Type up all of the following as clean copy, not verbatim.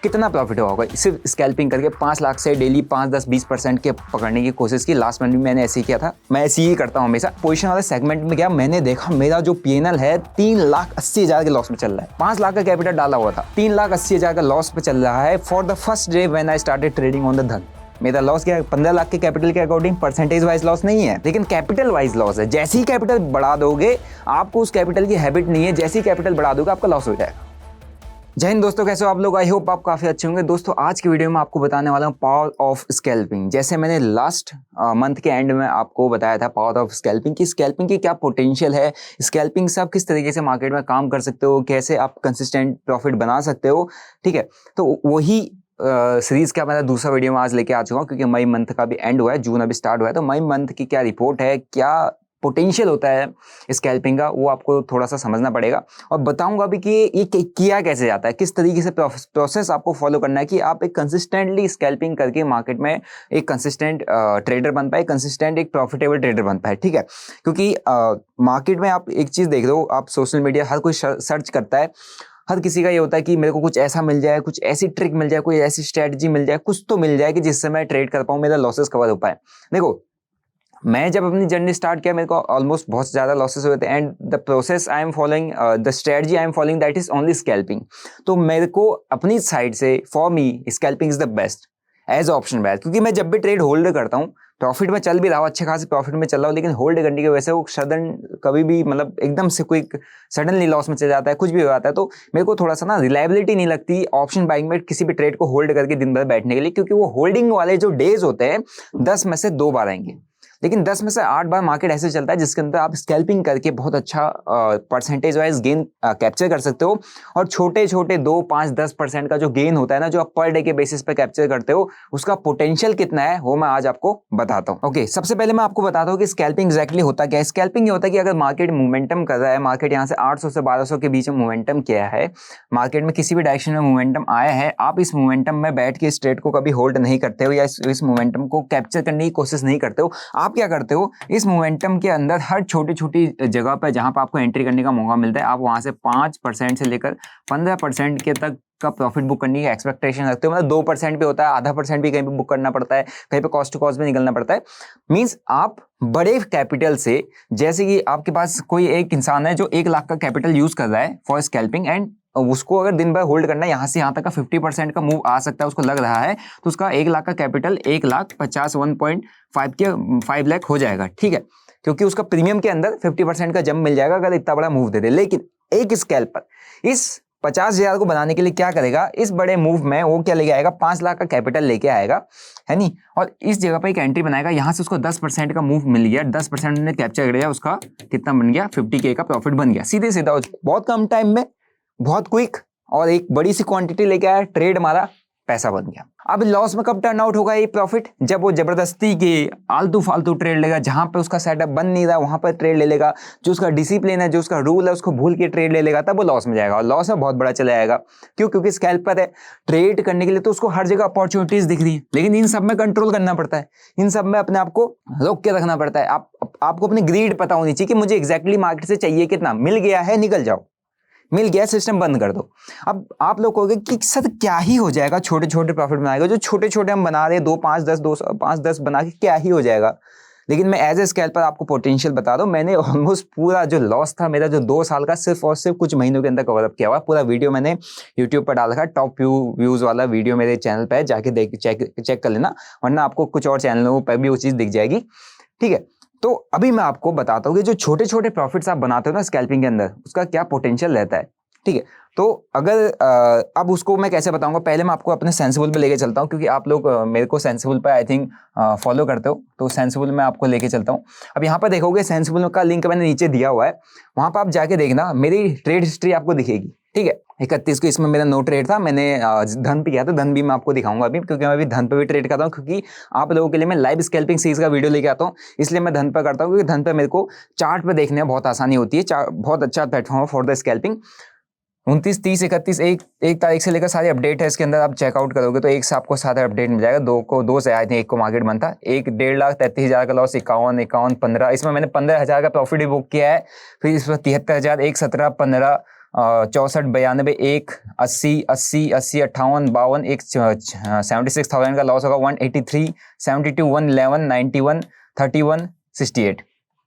कितना प्रॉफिट हुआ होगा सिर्फ स्कैल्पिंग करके 5 लाख से डेली 5-10-20% के पकड़ने की कोशिश की। लास्ट मंथ भी मैंने ऐसे ही किया था, मैं ऐसे ही करता हूँ हमेशा। पोजीशन वाले सेगमेंट में गया, मैंने देखा मेरा जो पीएनएल है 3,80,000 के लॉस में चल रहा है। 5 लाख का कैपिटल डाला हुआ था, 3,80,000 का लॉस पे चल रहा है for the first day when I started trading on the धन। मेरा लॉस क्या है? 15 लाख के कैपिटल के अकॉर्डिंग परसेंटेज वाइज लॉस नहीं है, लेकिन कैपिटल वाइज लॉस है। जैसे ही कैपिटल बढ़ा दोगे, आपको उस कैपिटल की हैबिट नहीं है, जैसे ही कैपिटल बढ़ा दोगे आपका लॉस हो जाएगा। जय हिंद दोस्तों, कैसे हो आप लोग? आई होप आप काफी अच्छे होंगे। दोस्तों आज की वीडियो में आपको बताने वाला हूँ पावर ऑफ स्कैल्पिंग। जैसे मैंने लास्ट मंथ के एंड में आपको बताया था पावर ऑफ स्कैल्पिंग की, स्कैल्पिंग की क्या पोटेंशियल है, स्कैल्पिंग से आप किस तरीके से मार्केट में काम कर सकते हो, कैसे आप कंसिस्टेंट प्रॉफिट बना सकते हो। ठीक है, तो वही सीरीज का मैं दूसरा वीडियो में आज लेके आ चुका हूँ, क्योंकि मई मंथ का भी एंड हुआ है, जून अभी स्टार्ट हुआ है। तो मई मंथ की क्या रिपोर्ट है, क्या पोटेंशियल होता है स्कैल्पिंग का, वो आपको थोड़ा सा समझना पड़ेगा। और बताऊंगा भी कि ये किया कैसे जाता है, किस तरीके से प्रोसेस आपको फॉलो करना है कि आप एक कंसिस्टेंटली स्कैल्पिंग करके मार्केट में एक कंसिस्टेंट ट्रेडर बन पाए, कंसिस्टेंट एक प्रॉफिटेबल ट्रेडर बन पाए। ठीक है, क्योंकि मार्केट में आप एक चीज देख रहे हो, आप सोशल मीडिया हर कोई सर्च करता है, हर किसी का ये होता है कि मेरे को कुछ ऐसा मिल जाए, कुछ ऐसी ट्रिक मिल जाए, कोई ऐसी स्ट्रेटजी मिल जाए, कुछ तो मिल जाए कि जिससे मैं ट्रेड कर पाऊँ, मेरा लॉसेस कवर हो पाए। देखो, मैं जब अपनी जर्नी स्टार्ट किया, मेरे को ऑलमोस्ट बहुत ज़्यादा लॉसेस हुए थे, and the process I am following, the strategy I am following, that is only scalping. तो मेरे को अपनी साइड से, for me scalping is the best edge option best, क्योंकि मैं जब भी ट्रेड होल्ड करता हूँ, प्रॉफिट में चल भी रहा हूँ, अच्छे खासे प्रॉफिट में चल रहा हूँ, लेकिन होल्ड करने की वजह से वो सडन कभी भी मतलब एकदम से कोई सडनली लॉस में चल जाता है, कुछ भी हो जाता है। तो मेरे को थोड़ा सा ना रिलायबिलिटी नहीं लगती ऑप्शन बाइंग में किसी भी ट्रेड को होल्ड करके दिन भर बैठने के लिए, क्योंकि वो होल्डिंग वाले जो डेज होते हैं 10 में से 2 बार आएंगे, लेकिन 10 में से 8 बार मार्केट ऐसे चलता है जिसके अंदर आप स्कैल्पिंग करके बहुत अच्छा परसेंटेज वाइज गेन कैप्चर कर सकते हो। और छोटे छोटे 2, 5, 10% का जो गेन होता है ना, जो आप पर डे के बेसिस पे कैप्चर करते हो, उसका पोटेंशियल कितना है वो मैं आज आपको बताता हूँ। ओके, सबसे पहले मैं आपको बताता हूँ कि स्कैल्पिंग एग्जैक्टली होता क्या है। स्कैल्पिंग ये होता है कि अगर मार्केट मोमेंटम कर रहा है, मार्केट यहाँ से 800 से 1200 के बीच में मोमेंटम किया है, मार्केट में किसी भी डायरेक्शन में मोमेंटम आया है, आप इस मोमेंटम में बैठ के इस ट्रेड को कभी होल्ड नहीं करते हो या इस मोमेंटम को कैप्चर करने की कोशिश नहीं करते हो। आप क्या करते हो, इस मोमेंटम के अंदर हर छोटी छोटी जगह पर जहां पर आपको एंट्री करने का मौका मिलता है, आप वहां से 5% से लेकर 15% के तक का प्रॉफिट बुक करने की एक्सपेक्टेशन रखते हो। मतलब 2% भी होता है, आधा % भी कहीं पे बुक करना पड़ता है, कहीं पे कॉस्ट टू कॉस्ट भी निकलना पड़ता है। मींस आप बड़े कैपिटल से, जैसे कि आपके पास कोई एक इंसान है जो 1 लाख का कैपिटल यूज कर रहा है फॉर स्कैल्पिंग, एंड उसको अगर दिन भर होल्ड करना है, यहाँ से यहाँ तक का 50% का मूव आ सकता है, उसको लग रहा है, तो उसका 1 लाख का कैपिटल 1,50,000 1.5 के 5 लाख हो जाएगा। ठीक है, क्योंकि उसका प्रीमियम के अंदर 50% का जंप मिल जाएगा अगर इतना बड़ा मूव दे दे। लेकिन एक स्कैल्पर इस 50,000 को बनाने के लिए क्या करेगा, इस बड़े मूव में वो क्या लेके आएगा, 5 लाख का कैपिटल लेके आएगा, है नहीं, और इस जगह पर एक एंट्री बनाएगा। यहाँ से उसको 10% का मूव मिल गया, 10% ने कैप्चर कर गया, उसका कितना बन गया, 50K का प्रॉफिट बन गया सीधे सीधा, बहुत कम टाइम में, बहुत क्विक, और एक बड़ी सी क्वांटिटी लेके आया, ट्रेड मारा, पैसा बन गया। अब लॉस में कब टर्न आउट होगा ये प्रॉफिट, जब वो जबरदस्ती के आलतू फालतू ट्रेड लेगा, जहां पे उसका सेटअप बन नहीं रहा वहां पर ट्रेड ले लेगा, जो उसका डिसिप्लिन है, जो उसका रूल है, उसको भूल के ट्रेड ले लेगा, तब वो लॉस में जाएगा, और लॉस में बहुत बड़ा चला जाएगा। क्यों? क्योंकि स्कैल्पर है, ट्रेड करने के लिए तो उसको हर जगह अपॉर्चुनिटीज दिख रही है, लेकिन इन सब में कंट्रोल करना पड़ता है, इन सब में अपने आप को रोक के रखना पड़ता है। आपको अपनी ग्रीड पता होनी चाहिए कि मुझे एग्जैक्टली मार्केट से चाहिए कितना, मिल गया है निकल जाओ, मिल गया सिस्टम बंद कर दो। अब आप लोग कहोगे कि सर क्या ही हो जाएगा, छोटे छोटे प्रॉफिट बनाएगा, जो छोटे छोटे हम बना रहे हैं 2, 5, 10, 2, 5, 10 बना के क्या ही हो जाएगा। लेकिन मैं एज ए स्कैल्पर आपको पोटेंशियल बता दूं, मैंने ऑलमोस्ट पूरा जो लॉस था मेरा, जो 2 साल का, सिर्फ और सिर्फ कुछ महीनों के अंदर कवर अप किया हुआ। पूरा वीडियो मैंने यूट्यूब पर डाल रखा है, टॉप व्यूज वाला वीडियो मेरे चैनल पर है, जाके चेक कर लेना, वरना आपको कुछ और चैनलों पर भी वो चीज़ दिख जाएगी। ठीक है, तो अभी मैं आपको बताता हूँ कि जो छोटे छोटे प्रॉफिट्स आप बनाते हो ना स्कैल्पिंग के अंदर, उसका क्या पोटेंशियल रहता है। ठीक है, तो अगर अब उसको मैं कैसे बताऊंगा, पहले मैं आपको अपने सेंसिबल पे लेके चलता हूँ, क्योंकि आप लोग मेरे को सेंसिबल पे आई थिंक फॉलो करते हो, तो सेंसिबल में आपको लेके चलता हूँ। अब यहाँ पर देखोगे सेंसिबल का लिंक मैंने नीचे दिया हुआ है, वहां पर आप जाके देखना, मेरी ट्रेड हिस्ट्री आपको दिखेगी। ठीक है, 31 को इसमें मेरा नो ट्रेड था, मैंने धन पे किया था, धन भी मैं आपको दिखाऊंगा अभी, क्योंकि मैं अभी धन पे भी ट्रेड करता हूँ, क्योंकि आप लोगों के लिए मैं लाइव स्कैल्पिंग सीरीज का वीडियो लेके आता हूँ, इसलिए मैं धन पे करता हूँ, क्योंकि धन पे मेरे को चार्ट पे देखने में बहुत आसानी होती है, बहुत अच्छा प्लेटफॉर्म फॉर द स्कैल्पिंग। 29, 30, 31 एक तारीख से लेकर सारी अपडेट है इसके अंदर, आप चेकआउट करोगे तो एक से आपको सारा अपडेट मिल जाएगा। 2 से आई थिंक 1 को मार्केट बंद था, 1,33,000 का लॉस, 51, 15, इसमें मैंने 15,000 का प्रॉफिट भी बुक किया है, फिर इसमें 73,000, 1, 17, 15, 64 92 1 80 80 80 58 52 एक 76,000 का लॉस होगा, 183 72 111 91 31 68।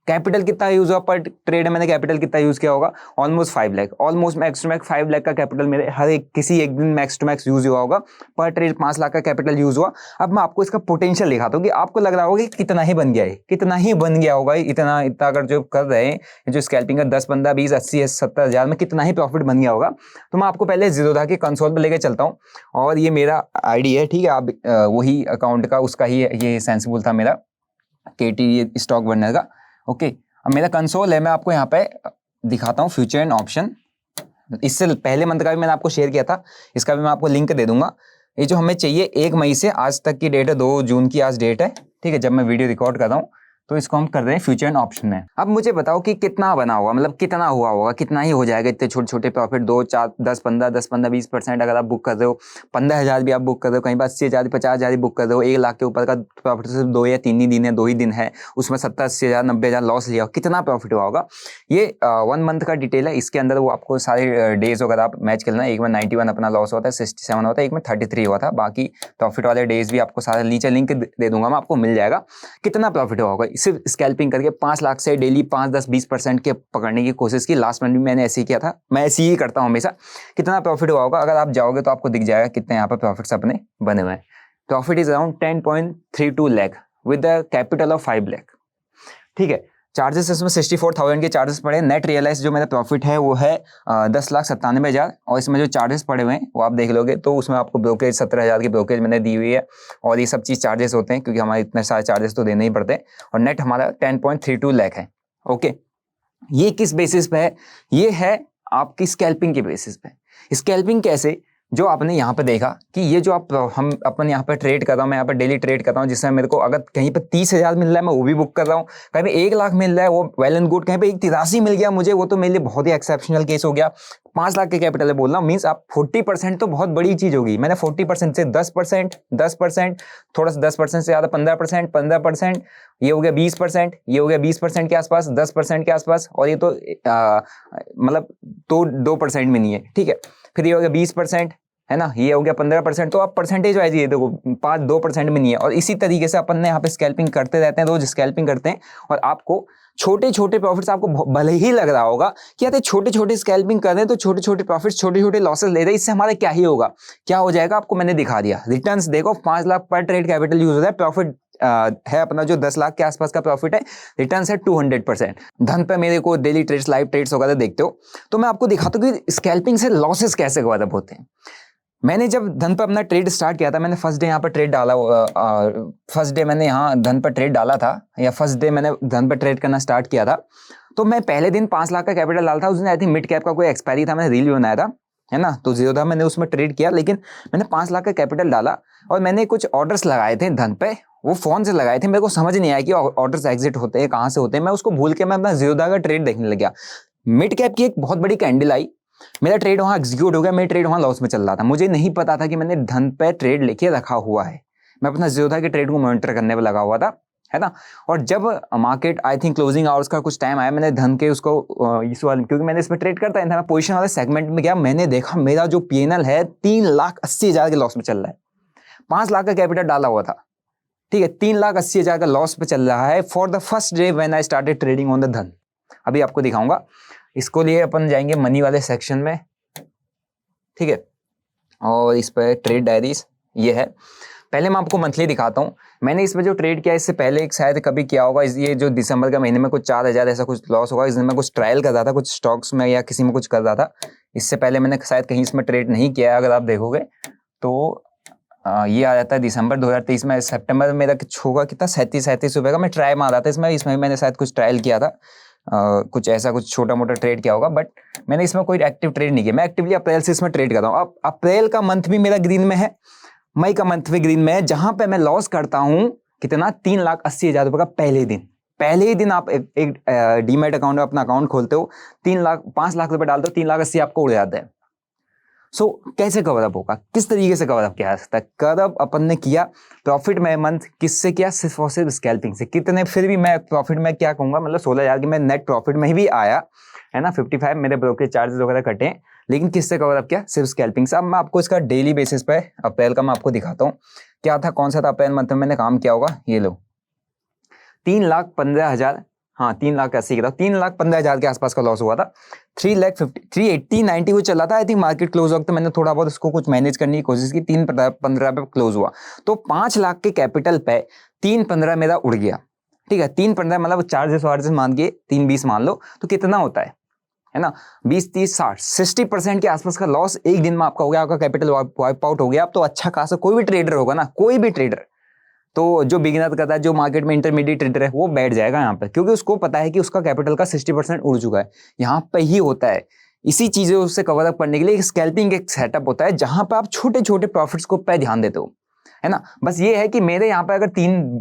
कैपिटल कितना यूज हुआ पर ट्रेड? मैंने कैपिटल कितना यूज किया होगा? Almost 5 lakh, almost max to max 5 lakh का कैपिटल मेरे हर एक किसी एक दिन मैक्स टू मैक्स यूज हुआ होगा। पर ट्रेड 5 लाख का कैपिटल यूज हुआ। अब मैं आपको इसका पोटेंशियल दिखाता हूँ कि आपको लग रहा होगा कि कितना ही बन गया है, कितना ही बन गया होगा, इतना इतना अगर जो कर रहे हैं जो स्कैल्पिंग का 10 15 20 80 70 हज़ार में कितना ही प्रॉफिट बन गया होगा। तो मैं आपको पहले जीरोधा के कंसोल पर लेके चलता हूँ और ये मेरा आईडी है, ठीक है। आप वही अकाउंट का उसका ही ये सेंसिबल था मेरा KT स्टॉक बर्नर का, ओके। अब मेरा कंसोल है, मैं आपको यहाँ पे दिखाता हूँ फ्यूचर एंड ऑप्शन। इससे पहले मंथ का भी मैंने आपको शेयर किया था, इसका भी मैं आपको लिंक दे दूंगा। ये जो हमें चाहिए 1 मई से आज तक की डेट है, 2 जून की आज डेट है, ठीक है, जब मैं वीडियो रिकॉर्ड कर रहा हूँ। तो इसको हम कर रहे हैं फ्यूचर एंड ऑप्शन में। अब मुझे बताओ कि कितना बना होगा, मतलब कितना हुआ होगा, कितना ही हो जाएगा इतने छोटे छोटे प्रॉफिट, 2 4 10 15 20% अगर आप बुक कर रहे हो, 15,000 भी आप बुक कर रहे हो, कहीं पर 80,000 50,000 बुक कर रहे हो, 1 लाख के ऊपर का प्रॉफिट सिर्फ 2 या 3 ही दिन है, 2 ही दिन है, उसमें 70 80,000 90,000 लॉस लिया हो, कितना प्रॉफिट हुआ होगा। ये 1 मंथ का डिटेल है, इसके अंदर वो आपको सारे डेज अगर आप मैच कर लेना, एक में 91 अपना लॉस होता है, 67 होता है, एक में 33 हुआ था, बाकी प्रॉफिट वाले डेज भी आपको सारा नीचे लिंक दे दूंगा मैं, आपको मिल जाएगा कितना प्रॉफिट हुआ होगा। सिर्फ स्कैल्पिंग करके 5 लाख से डेली 5 10 20% के पकड़ने की कोशिश की। लास्ट मंथ भी मैंने ऐसे ही किया था, मैं ऐसे ही करता हूँ हमेशा। कितना प्रॉफिट हुआ होगा, अगर आप जाओगे तो आपको दिख जाएगा कितने यहाँ पर प्रॉफिट्स अपने बने हुए हैं। Profit is around 10.32 lakh with the capital of 5 lakh, ठीक है। चार्जेस इसमें 64,000 के चार्जेस पड़े। नेट रियलाइज जो मेरा प्रॉफिट है वो है 10,97,000 और इसमें जो चार्जेस पड़े हुए हैं वो आप देख लोगे तो उसमें आपको ब्रोकरेज 17,000 की ब्रोकरेज मैंने दी हुई है और ये सब चीज़ चार्जेस होते हैं क्योंकि हमारे इतने सारे चार्जेस तो देने ही पड़ते हैं। और नेट हमारा 10.32 लाख है, ओके। ये किस बेसिस पे है? ये है आपकी स्कैल्पिंग के बेसिस पे। स्कैल्पिंग कैसे? जो आपने यहाँ पे देखा कि ये जो हम अपन यहाँ पे ट्रेड कर रहा हूँ, मैं यहाँ पे डेली ट्रेड कर रहा हूँ, जिसमें मेरे को अगर कहीं पे 30,000 मिल रहा है मैं वो भी बुक कर रहा हूँ, कहीं पे 1 लाख मिल रहा है वो वेल एंड गुड, कहीं पे 83 मिल गया मुझे, वो तो मेरे लिए बहुत ही एक्सेप्शनल केस हो गया। 5 लाख के कैपिटल है बोल रहा हूँ, मीन्स आप 40% तो बहुत बड़ी चीज होगी। मैंने 40% से 10%, थोड़ा सा 10% से ज्यादा 15%, ये हो गया 20%, ये हो गया 20% के आसपास, 10% के आसपास, और ये तो मतलब तो 2% में नहीं है, ठीक है। फिर ये हो गया 20%, है ना, ये हो गया 15%। तो आप परसेंटेज वाइज ये देखो 2% में नहीं है। और इसी तरीके से अपन ने यहाँ पे स्कैल्पिंग करते रहते हैं, रोज स्कैल्पिंग करते हैं और आपको छोटे छोटे प्रॉफिट्स, आपको भले ही लग रहा होगा कि यार छोटे छोटे स्कैल्पिंग कर रहे हैं तो छोटे छोटे प्रॉफिट्स छोटे छोटे लॉसेस ले रहे हैं, इससे हमारा क्या ही होगा, क्या हो जाएगा आपको मैंने दिखा दिया। रिटर्न्स देखो 5 लाख पर ट्रेड कैपिटल यूज होता है, प्रॉफिट है अपना जो 10 लाख के आसपास का प्रॉफिट है, रिटर्न्स है 200%। धन पे मेरे को डेली ट्रेड्स लाइव ट्रेड्स वगैरह देखते हो तो मैं आपको दिखाता हूँ कि स्कैल्पिंग से लॉसेस कैसे गवर्न होते हैं। मैंने जब धन पर अपना ट्रेड स्टार्ट किया था, मैंने फर्स्ट डे यहाँ पर ट्रेड डाला, फर्स्ट डे मैंने यहाँ धन पर ट्रेड डाला था, या फर्स्ट डे मैंने धन पर ट्रेड करना स्टार्ट किया था, तो मैं पहले दिन 5 लाख का कैपिटल डाला था। उस दिन आई थिंक मिड कैप का कोई एक्सपायरी था, मैंने रील भी बनाया था, है ना, तो जीरो था, मैंने उसमें ट्रेड किया, लेकिन मैंने 5 लाख का कैपिटल डाला और मैंने कुछ ऑर्डर्स लगाए थे धन पे, वो फोन से लगाए थे, मेरे को समझ नहीं आया कि ऑर्डर्स एग्जिट होते हैं कहाँ से होते हैं, मैं उसको भूल के मैं अपना जीरो का ट्रेड देखने लग गया। मिड कैप की एक बहुत बड़ी कैंडल आई, मेरा ट्रेड वहां एग्जीक्यूट हो गया, मेरा ट्रेड वहां लॉस में चल रहा था, मुझे नहीं पता था कि मैंने धन पे ट्रेड लेके रखा हुआ है, मैं अपना जीरोधा के ट्रेड को मॉनिटर करने पे लगा हुआ था, है ना। और जब market I think closing hours का कुछ टाइम आया, मैंने धन के उसको इस वाले, क्योंकि मैंने इसमें ट्रेड करता था, मैं पोजीशन वाले सेगमेंट में गया, मैंने देखा मेरा जो PNL है 3,80,000 के लॉस में चल रहा है। 5 लाख का कैपिटल डाला हुआ था, ठीक है, 3,80,000 का लॉस पे चल रहा है for the first day when I started trading on the धन। अभी आपको दिखाऊंगा, इसको लिए अपन जाएंगे मनी वाले सेक्शन में, ठीक है, और इस पर ट्रेड डायरीज ये है। पहले मैं आपको मंथली दिखाता हूँ, मैंने इसमें जो ट्रेड किया इससे पहले एक शायद कभी किया होगा, ये जो दिसंबर का महीने में कुछ 4,000 ऐसा कुछ लॉस होगा, इसमें मैं कुछ ट्रायल कर रहा था, कुछ स्टॉक्स में या किसी में कुछ कर रहा था, इससे पहले मैंने शायद कहीं इसमें ट्रेड नहीं किया है। अगर आप देखोगे तो ये आ जाता है दिसंबर 2023 में। सितंबर में मेरा कुछ होगा कितना 37 रुपये का मैं ट्राई मार रहा था इसमें मैंने शायद कुछ ट्रायल किया था, कुछ ऐसा कुछ छोटा मोटा ट्रेड किया होगा, बट मैंने इसमें कोई एक्टिव ट्रेड नहीं किया। मैं एक्टिवली अप्रैल से इसमें ट्रेड कर रहा हूँ। अब अप्रैल का मंथ भी मेरा ग्रीन में है, मई का मंथ भी ग्रीन में है, जहां पे मैं लॉस करता हूँ कितना 3,80,000 रुपये का पहले ही दिन आप एक डीमैट अकाउंट में अपना अकाउंट खोलते हो, 5 लाख रुपए डालते हो, 3,80,000 आपको उड़ जाता है। कैसे कवर अप होगा, किस तरीके से कवर अप किया जा सकता है? कवर अप अपन ने किया प्रॉफिट में मंथ, किससे किया? सिर्फ और सिर्फ स्कैल्पिंग से। कितने, फिर भी मैं प्रॉफिट में क्या कहूंगा, मतलब 16,000 की मैं नेट प्रॉफिट में भी आया है ना, 55 मेरे ब्रोकरेज चार्जेस वगैरह कटे, लेकिन किससे कवर अप किया? सिर्फ स्कैल्पिंग से। अब मैं आपको इसका डेली बेसिस पे अप्रैल का मैं आपको दिखाता हूँ क्या था, कौन सा था अप्रैल मंथ में मैंने काम किया होगा। ये लो 3,15,000, हाँ 3,80,000 की था, 3,15,000 के आसपास का लॉस हुआ था। 3,80,90 को चला था आई थिंक मार्केट क्लोज वक्त, मैंने थोड़ा बहुत उसको कुछ मैनेज करने की कोशिश की, 3,15 पे क्लोज हुआ। तो 5 लाख के कैपिटल पे 3,15 मेरा उड़ गया, ठीक है। 3,15 मतलब चार्जेस वार्जेस मान के 3,20 मान लो, तो कितना होता है ना, 20, 30, 60, 60% के आसपास का लॉस एक दिन में आपका हो गया, आपका कैपिटल वाइप आउट हो गया। अब तो अच्छा खासा कोई भी ट्रेडर होगा ना, कोई भी ट्रेडर, तो जो बिगिनर करता है, जो मार्केट में इंटरमीडिएट ट्रेडर है, वो बैठ जाएगा यहाँ पे, क्योंकि उसको पता है कि उसका कैपिटल का 60% उड़ चुका है। यहाँ पे ही होता है, इसी चीजों से कवर अप करने के लिए स्कैल्पिंग एक सेटअप होता है, जहां पे आप छोटे छोटे प्रॉफिट्स को पे ध्यान देते हो, है ना। बस ये है कि मेरे यहाँ पे अगर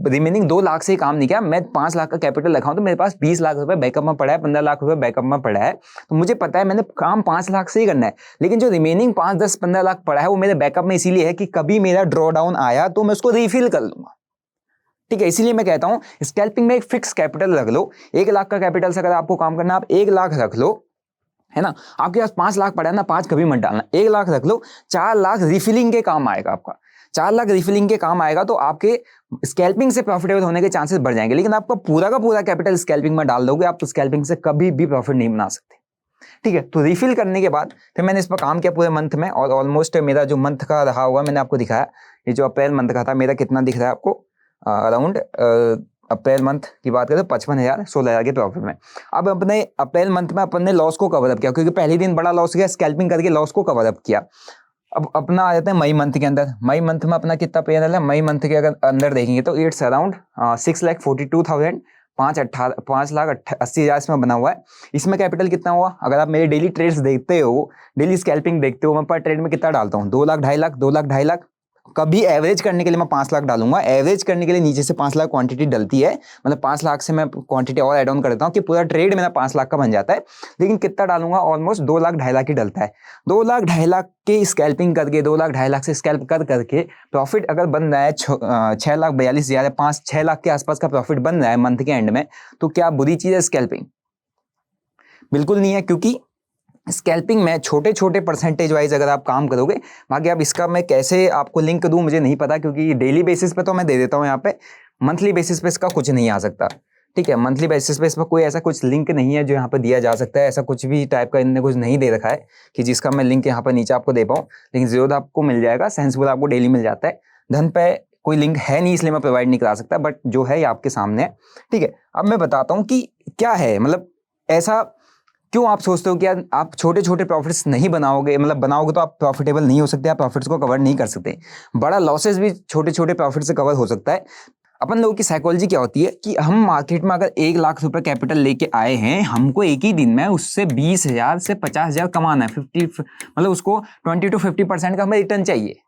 रिमेनिंग 2 लाख से ही काम नहीं किया, मैं 5 लाख का कैपिटल रखा हूं, तो मेरे पास 20 लाख रुपए बैकअप में पड़ा है, 15 लाख रुपए बैकअप में पड़ा है, तो मुझे पता है मैंने काम 5 लाख से ही करना है। लेकिन जो रिमेनिंग 5, 10, 15 लाख पड़ा है, वो मेरे बैकअप में इसीलिए है कि कभी मेरा ड्रॉ डाउन आया तो मैं उसको रिफिल कर लूंगा, ठीक है। इसीलिए मैं कहता हूं स्कैल्पिंग में एक फिक्स कैपिटल रख लो। 1 लाख का कैपिटल से अगर आपको काम करना, आप 1 लाख रख लो, है ना। आपके पास 5 लाख पड़ा है ना, 5 कभी मत डालना, 1 लाख रख लो। 4 लाख रिफिलिंग के काम आएगा आपका, 4 लाख रिफिलिंग के काम आएगा, तो आपके स्कैल्पिंग से प्रॉफिटेबल होने के चांसेस बढ़ जाएंगे। लेकिन आपका पूरा का पूरा कैपिटल स्कैल्पिंग में डाल दोगे, आप तो स्कैल्पिंग से कभी भी प्रॉफिट नहीं बना सकते, ठीक है। तो रिफिल करने के बाद फिर मैंने इस पर काम किया पूरे मंथ में, और ऑलमोस्ट मेरा जो मंथ का रहा हुआ मैंने आपको दिखाया। ये जो अप्रैल मंथ का था मेरा कितना दिख रहा है आपको, अराउंड अप्रैल मंथ की बात करें तो 55,000, 16,000 के प्रॉफिट में। अब अपने अप्रैल मंथ में अपन ने लॉस को कवर अप किया, क्योंकि पहले दिन बड़ा लॉस गया, स्कैल्पिंग करके लॉस को कवर अप किया। अब अपना आ जाता है मई मंथ के अंदर। मई मंथ में अपना कितना पेनल है, मई मंथ के अगर अंदर देखेंगे तो इट्स अराउंड 6,42,000, 5,80,000 इसमें बना हुआ है। इसमें कैपिटल कितना हुआ, अगर आप मेरे डेली ट्रेड्स देखते हो, डेली स्कैल्पिंग देखते हो, मैं पर ट्रेड में कितना डालता हूँ, 2 लाख, 2.5 लाख, 2 लाख, 2.5 लाख। कभी एवरेज करने के लिए मैं 5 लाख डालूंगा, एवरेज करने के लिए नीचे से 5 लाख क्वांटिटी डलती है, मतलब 5 लाख से मैं क्वांटिटी और ऐड ऑन करता हूँ कि पूरा ट्रेड मेरा 5 लाख का बन जाता है। लेकिन कितना डालूंगा, ऑलमोस्ट 2 लाख, 2.5 लाख ही डलता है। 2 लाख, 2.5 लाख के स्कैल्पिंग करके, 2 लाख, 2.5 लाख से स्कैल्प कर करके प्रॉफिट अगर बन रहा है 6,42,000, 5-6 लाख के आसपास का प्रॉफिट बन रहा है मंथ के एंड में, तो क्या बुरी चीज है स्कैल्पिंग? बिल्कुल नहीं है, क्योंकि स्कैल्पिंग में छोटे छोटे परसेंटेज वाइज अगर आप काम करोगे, बाकी अब इसका मैं कैसे आपको लिंक दूं मुझे नहीं पता, क्योंकि डेली बेसिस पे तो मैं दे देता हूं यहाँ पे, मंथली बेसिस पे इसका कुछ नहीं आ सकता, ठीक है। मंथली बेसिस पे इस पर कोई ऐसा कुछ लिंक नहीं है जो यहाँ पे दिया जा सकता है, ऐसा कुछ भी टाइप का इन्होंने कुछ नहीं दे रखा है कि जिसका मैं लिंक यहाँ पर नीचे आपको दे पाऊँ। लेकिन जीरो आपको मिल जाएगा, सेंसिबल आपको डेली मिल जाता है, धन पे कोई लिंक है नहीं इसलिए मैं प्रोवाइड नहीं करा सकता, बट जो है ये आपके सामने है, ठीक है। अब मैं बताता हूँ कि क्या है, मतलब ऐसा क्यों आप सोचते हो कि यार आप छोटे छोटे प्रॉफिट्स नहीं बनाओगे, मतलब बनाओगे तो आप प्रॉफिटेबल नहीं हो सकते, आप प्रॉफिट्स को कवर नहीं कर सकते। बड़ा लॉसेस भी छोटे छोटे प्रॉफिट से कवर हो सकता है। अपन लोगों की साइकोलॉजी क्या होती है कि हम मार्केट में अगर 1 लाख रुपए कैपिटल लेके आए हैं, हमको एक ही दिन में उससे 20,000 से 50,000 कमाना है, 50 मतलब उसको 20 to 50% का हमें रिटर्न चाहिए।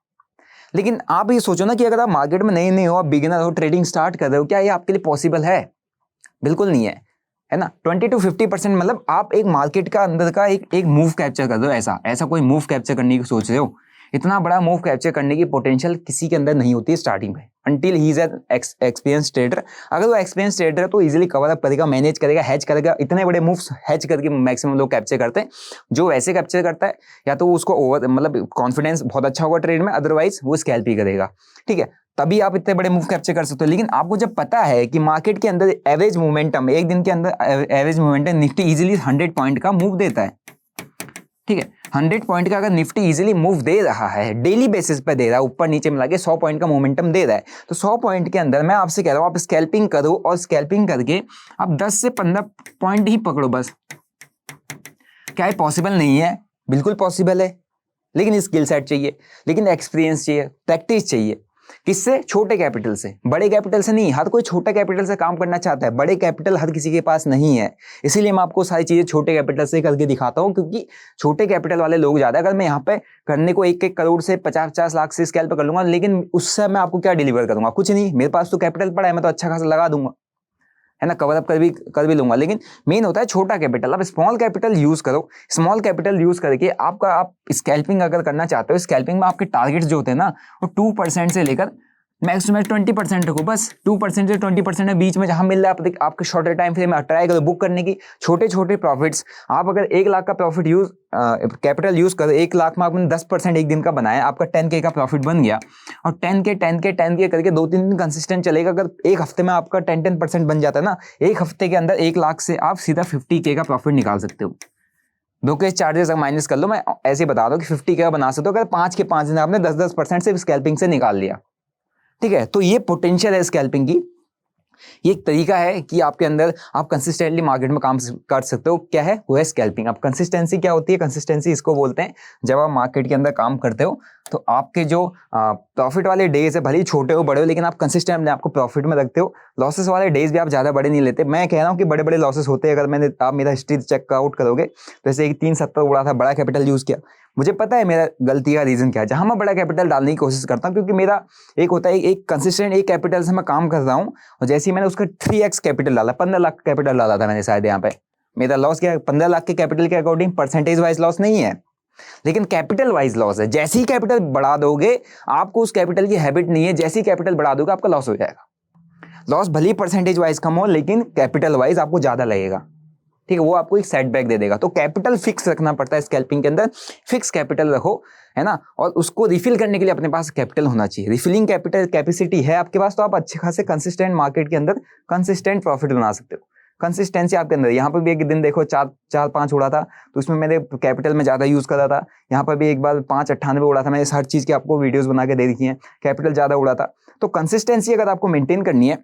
लेकिन आप ये सोचो ना कि अगर आप मार्केट में नहीं हो, आप बिगिनर हो, ट्रेडिंग स्टार्ट कर रहे हो, क्या ये आपके लिए पॉसिबल है? बिल्कुल नहीं है ना। 20 to 50% मतलब आप एक मार्केट का अंदर का एक मूव कैप्चर कर रहे हो, ऐसा कोई मूव कैप्चर करने की सोच रहे हो। इतना बड़ा मूव कैप्चर करने की पोटेंशियल किसी के अंदर नहीं होती है स्टार्टिंग में, until he is an experience trader. अगर वो एक्सपीरियंस ट्रेडर है तो इजीली कवर अप करेगा, मैनेज करेगा, हैज करेगा। इतने बड़े मूव्स हैज करके मैक्सिमम लोग कैप्चर करते हैं। जो वैसे कैप्चर करता है या तो उसको ओवर मतलब कॉन्फिडेंस बहुत अच्छा होगा ट्रेड में, अदरवाइज वो स्कैल्प ही करेगा, ठीक है। तभी आप इतने बड़े मूव कैप्चर कर सकते हो। लेकिन आपको जब पता है कि मार्केट के अंदर एवरेज मोमेंटम, एक दिन के अंदर average momentum Nifty easily 100 point का मूव देता है, ठीक है। 100 पॉइंट का अगर निफ्टी इजीली मूव दे रहा है, डेली बेसिस पे दे रहा है, ऊपर नीचे मिला के 100 पॉइंट का मोमेंटम दे रहा है, तो 100 पॉइंट के अंदर मैं आपसे कह रहा हूं आप स्कैल्पिंग करो, और स्कैल्पिंग करके आप 10 से 15 पॉइंट ही पकड़ो बस। क्या ये पॉसिबल नहीं है? बिल्कुल पॉसिबल है, लेकिन स्किल सेट चाहिए, लेकिन एक्सपीरियंस चाहिए, प्रैक्टिस चाहिए। किससे? छोटे कैपिटल से, बड़े कैपिटल से नहीं। हर कोई छोटा कैपिटल से काम करना चाहता है, बड़े कैपिटल हर किसी के पास नहीं है। इसीलिए मैं आपको सारी चीजें छोटे कैपिटल से करके दिखाता हूं, क्योंकि छोटे कैपिटल वाले लोग ज्यादा। अगर मैं यहाँ पे करने को 1-1 करोड़ से 50-50 लाख से स्केल पे कर लूंगा, लेकिन उससे मैं आपको क्या डिलीवर करूंगा? कुछ नहीं। मेरे पास तो कैपिटल पड़ा है, मैं तो अच्छा खासा लगा दूंगा, है ना, कवर अप कर भी लूंगा, लेकिन मेन होता है छोटा कैपिटल। अब स्मॉल कैपिटल यूज करो, स्मॉल कैपिटल यूज करके आप स्कैल्पिंग अगर करना चाहते हो, स्कैल्पिंग में आपके टारगेट्स जो होते हैं ना वो 2% से लेकर मैक्स टू मैक्स 20% रखो, बस 2% से 20% के बीच में जहां मिल रहा है आपके शॉर्टर टाइम फ्रेम में ट्राई करो बुक करने की। छोटे छोटे प्रॉफिट्स, आप अगर 1 लाख का प्रॉफिट कैपिटल यूज करो, 1 लाख में आपने 10% एक दिन का बनाया, आपका 10K का प्रॉफिट बन गया, और 10K करके 2-3 दिन कंसिस्टेंट चलेगा। अगर एक हफ्ते में आपका 10% बन जाता है ना, एक हफ्ते के अंदर 1 लाख से आप सीधा 50K का प्रॉफिट निकाल सकते हो। ब्रोकरेज चार्जेस माइनस कर लो, मैं ऐसे बता दूं कि 50K का बना सकते हो अगर 5 के 5 दिन आपने 10% सिर्फ स्कैल्पिंग से निकाल लिया। ठीक है, तो ये पोटेंशियल है स्कैल्पिंग की। ये एक तरीका है कि आपके अंदर आप कंसिस्टेंटली मार्केट में काम कर सकते हो। क्या है वो है स्कैल्पिंग। अब कंसिस्टेंसी क्या होती है? कंसिस्टेंसी इसको बोलते हैं जब आप मार्केट के अंदर काम करते हो तो आपके जो प्रॉफिट वाले डेज है, भले ही छोटे हो बड़े हो, लेकिन आप कंसिस्टेंट अपने आपको प्रॉफिट में रखते हो। लॉसेस वाले डेज भी आप ज्यादा बड़े नहीं लेते। मैं कह रहा हूँ कि बड़े बड़े लॉसेस होते हैं। अगर आप मेरा हिस्ट्री चेकआउट करोगे तो जैसे 370 उड़ा था, बड़ा कैपिटल यूज किया, मुझे पता है मेरा गलती का रीजन क्या है, जहां मैं बड़ा कैपिटल डालने की कोशिश करता हूं, क्योंकि मेरा एक होता है एक कंसिस्टेंट एक कैपिटल से मैं काम कर रहा हूं, और जैसे ही मैंने उसका 3x कैपिटल डाला, 15 लाख कैपिटल डाला था मैंने शायद, यहाँ पे मेरा लॉस क्या है? 15 लाख के कैपिटल के अकॉर्डिंग परसेंटेज वाइज लॉस नहीं है, लेकिन कैपिटल वाइज लॉस है। जैसे ही कैपिटल बढ़ा दोगे, आपको उस कैपिटल की हैबिट नहीं है, जैसे ही कैपिटल बढ़ा दोगे आपका लॉस हो जाएगा। लॉस भले ही परसेंटेज वाइज कम हो, लेकिन कैपिटल वाइज आपको ज्यादा लगेगा। ठीक है, वो आपको एक सेटबैक दे देगा। तो कैपिटल फिक्स रखना पड़ता है स्कैल्पिंग के अंदर। फिक्स कैपिटल रखो, है ना, और उसको रिफिल करने के लिए अपने पास कैपिटल होना चाहिए। रिफिलिंग कैपिटल कैपेसिटी है आपके पास, तो आप अच्छे खासे कंसिस्टेंट मार्केट के अंदर कंसिस्टेंट प्रॉफिट बना सकते हो। कंसिस्टेंसी आपके अंदर, यहाँ पर भी एक दिन देखो 4-5 उड़ा था, तो उसमें मैंने कैपिटल में ज्यादा यूज करा था। यहाँ पर भी एक बार 598 उड़ा था, मैंने हर चीज की आपको वीडियोस बना के दे रखी है, कैपिटल ज्यादा उड़ा था। तो कंसिस्टेंसी अगर आपको मेंटेन करनी है,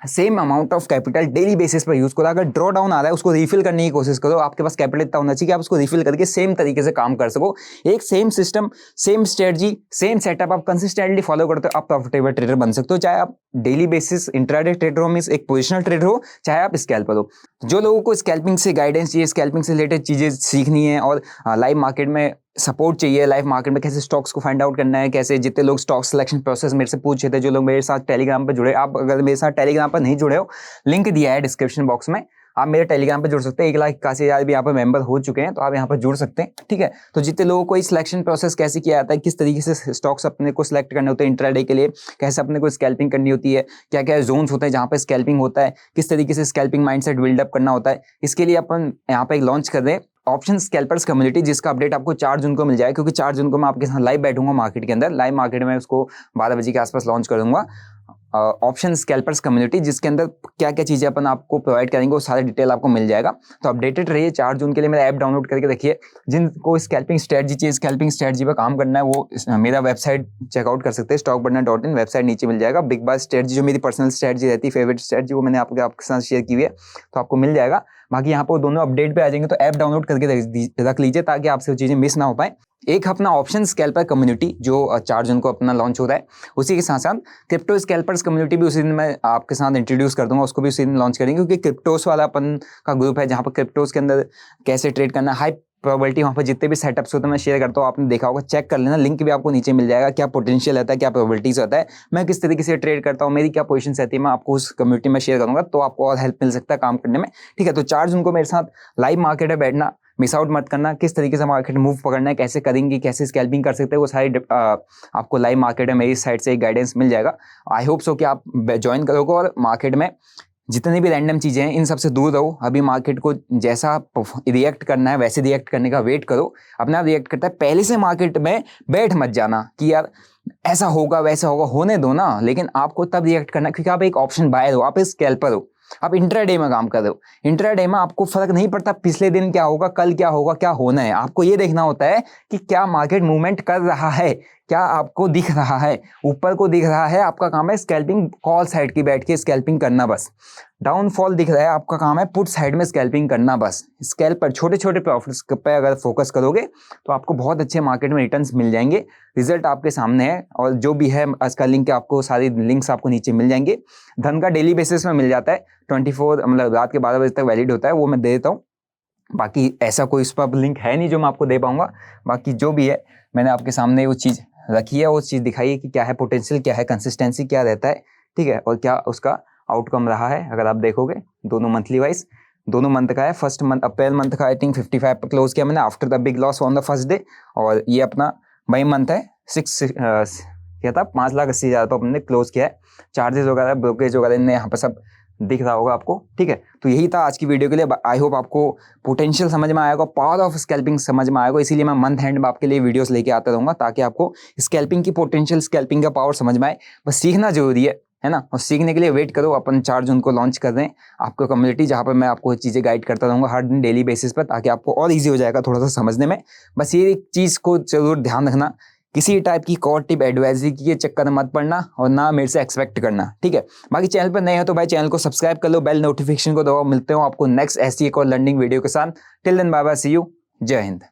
same amount of capital daily basis पर यूज करो। अगर ड्रॉ डाउन आ रहा है उसको रिफिल करने की कोशिश करो। आपके पास कैपिटल इतना होना चाहिए कि आप उसको रिफिल करके सेम तरीके से काम कर सको। एक same system, same strategy, same setup आप कंसिस्टेंटली फॉलो करते हो, आप प्रॉफिटेबल ट्रेडर बन सकते हो। चाहे आप डेली बेसिस इंट्राडे ट्रेडर हो, मींस एक पोजिशनल ट्रेडर हो, चाहे आप स्कैल्पर हो। जो लोगों को स्कैल्पिंग से गाइडेंस चाहिए, स्कैल्पिंग से रिलेटेड चीजें सीखनी है, और लाइव मार्केट में सपोर्ट चाहिए, लाइव मार्केट में कैसे स्टॉक्स को फाइंड आउट करना है, कैसे, जितने लोग स्टॉक सिलेक्शन प्रोसेस मेरे से पूछ रहे थे, जो लोग मेरे साथ टेलीग्राम पर जुड़े, आप अगर मेरे साथ टेलीग्राम पर नहीं जुड़े हो, लिंक दिया है डिस्क्रिप्शन बॉक्स में, आप मेरे टेलीग्राम पर जुड़ सकते हैं। 1,81,000 भी यहाँ पर मेंबर हो चुके हैं, तो आप यहाँ पर जुड़ सकते हैं। ठीक है, तो जितने लोगों को सिलेक्शन प्रोसेस कैसे किया जाता है, किस तरीके से स्टॉक्स अपने को सिलेक्ट करने होते हैं इंट्राडे के लिए, कैसे अपने को स्कैल्पिंग करनी होती है, क्या क्या जोन्स होते हैं जहाँ पे स्कैल्पिंग होता है, किस तरीके से स्कैल्पिंग माइंडसेट बिल्डअप करना होता है, इसके लिए अपन यहाँ पे एक लॉन्च कर रहे हैं ऑप्शन स्कैल्पर्स कम्युनिटी, जिसका अपडेट आपको 4 जून को मिल जाएगा, क्योंकि 4 जून को मैं आपके साथ लाइव बैठूंगा मार्केट के अंदर। लाइव मार्केट में उसको 12 बजे के आसपास लॉन्च कर दूंगा, ऑप्शन स्कैल्पर्स कम्युनिटी, जिसके अंदर क्या क्या चीजें अपन आपको प्रोवाइड करेंगे वो सारे डिटेल आपको मिल जाएगा। तो अपडेटेड रहिए। 4 जून के लिए मेरा ऐप डाउनलोड करके रखिए। जिनको स्कैल्पिंग स्ट्रेटजी चाहिए, स्कैल्पिंग स्ट्रेटजी पर काम करना है, वो मेरा वेबसाइट चेकआउट कर सकते हैं, stockbudner.in वेबसाइट नीचे मिल जाएगा। बिग बास स्ट्रेटजी जो मेरी पर्सनल स्ट्रेटजी रहती है, फेवरेट स्ट्रेटजी, वो मैंने आपके साथ शेयर की हुई है, तो आपको मिल जाएगा। बाकी यहाँ पर दोनों अपडेट पे आ जाएंगे, तो ऐप डाउनलोड करके रख लीजिए ताकि आपसे वो चीजें मिस ना हो पाए। एक अपना ऑप्शन स्कैल्पर कम्युनिटी जो 4 जून को अपना लॉन्च हो रहा है, उसी के साथ साथ क्रिप्टो स्कैल्पर्स कम्युनिटी भी उसी दिन मैं आपके साथ इंट्रोड्यूस कर दूंगा, उसको भी उसी दिन लॉन्च करेंगे, क्योंकि क्रिप्टोस वाला अपन का ग्रुप है जहाँ पर क्रिप्टोस के अंदर कैसे ट्रेड करना, हाई प्रोबेबिलिटी, वहाँ पर जितने भी सेटअप्स होते हैं मैं शेयर करता हूँ, आपने देखा होगा, चेक कर लेना, लिंक भी आपको नीचे मिल जाएगा। क्या पोटेंशियल रहता है, क्या प्रोबेबिलिटीज होता है, मैं किस तरीके से ट्रेड करता हूँ, मेरी क्या पोजीशन रहती है, मैं आपको उस कम्युनिटी में शेयर करूंगा, तो आपको और हेल्प मिल सकता है काम करने में। ठीक है, तो 4 जून को मेरे साथ लाइव मार्केट में बैठना, मिस आउट मत करना। किस तरीके से मार्केट मूव पकड़ना है, कैसे करेंगे, कैसे स्कैल्पिंग कर सकते हैं, वो सारी आपको लाइव मार्केट में मेरी साइड से एक गाइडेंस मिल जाएगा। आई होप सो कि आप ज्वाइन करोगे और मार्केट में जितनी भी रैंडम चीजें हैं इन सबसे दूर रहो। अभी मार्केट को जैसा रिएक्ट करना है वैसे रिएक्ट करने का वेट करो। अपना रिएक्ट करता है, पहले से मार्केट में बैठ मत जाना कि यार ऐसा होगा वैसा होगा, होने दो ना। लेकिन आपको तब रिएक्ट करना है क्योंकि आप एक ऑप्शन बायर हो, आप एक स्कैल्पर हो, आप इंट्राडे में काम कर रहे हो। इंट्राडे में आपको फर्क नहीं पड़ता पिछले दिन क्या होगा, कल क्या होगा, क्या होना है। आपको ये देखना होता है कि क्या मार्केट मूवमेंट कर रहा है, क्या आपको दिख रहा है, ऊपर को दिख रहा है। आपका काम है स्कैल्पिंग कॉल साइड की बैठ के स्कैल्पिंग करना बस। डाउनफॉल दिख रहा है, आपका काम है पुट साइड में स्कैल्पिंग करना बस। स्कैल्प पर छोटे छोटे प्रॉफिट्स पे अगर फोकस करोगे तो आपको बहुत अच्छे मार्केट में रिटर्न्स मिल जाएंगे। रिजल्ट आपके सामने है, और जो भी है इसका लिंक, आपको सारी लिंक्स आपको नीचे मिल जाएंगे। धन का डेली बेसिस में मिल जाता है, 24 मतलब रात के 12 बजे तक वैलिड होता है, वो मैं दे देता हूँ। बाकी ऐसा कोई इस पर लिंक है नहीं जो मैं आपको दे पाऊंगा। बाकी जो भी है मैंने आपके सामने वो चीज़ रखी है, वो चीज़ दिखाई है कि क्या है पोटेंशियल, क्या है कंसिस्टेंसी, क्या रहता है, ठीक है, और क्या उसका आउटकम रहा है। अगर आप देखोगे दोनों मंथली वाइज, दोनों मंथ का है। फर्स्ट मंथ अप्रैल मंथ का आई थिंक 55 पर क्लोज किया मैंने after the big loss on the first day, और ये अपना मई मंथ है 6 क्या था 5,80,000 पर अपने क्लोज किया है। चार्जेस वगैरह ब्रोकरेज वगैरह ने यहाँ पर सब दिख रहा होगा आपको, ठीक है। तो यही था आज की वीडियो के लिए। आई होप आपको पोटेंशियल समझ में आएगा, पावर ऑफ स्कैल्पिंग समझ में आएगा। इसीलिए मैं मंथ एंड में आपके लिए वीडियोस लेके आता रहूँगा ताकि आपको स्कैल्पिंग की पोटेंशियल, स्कैल्पिंग का पावर समझ में आए। बस सीखना जरूरी है ना, और सीखने के लिए वेट करो, अपन चार्ज उनको लॉन्च कर रहे हैं आपको कम्युनिटी, जहाँ पर मैं आपको चीज़ें गाइड करता रहूँगा हर दिन डेली बेसिस पर, ताकि आपको और ईजी हो जाएगा थोड़ा सा समझने में। बस ये एक चीज़ को जरूर ध्यान रखना, किसी टाइप की कॉर टिप एडवाइजरी के चक्कर में मत पड़ना और ना मेरे से एक्सपेक्ट करना, ठीक है। बाकी चैनल पर नए हो तो भाई चैनल को सब्सक्राइब कर लो, बेल नोटिफिकेशन को दबाओ। मिलते हो आपको नेक्स्ट ऐसी एक और लर्निंग वीडियो के साथ। Till then bye bye, see you, जय हिंद।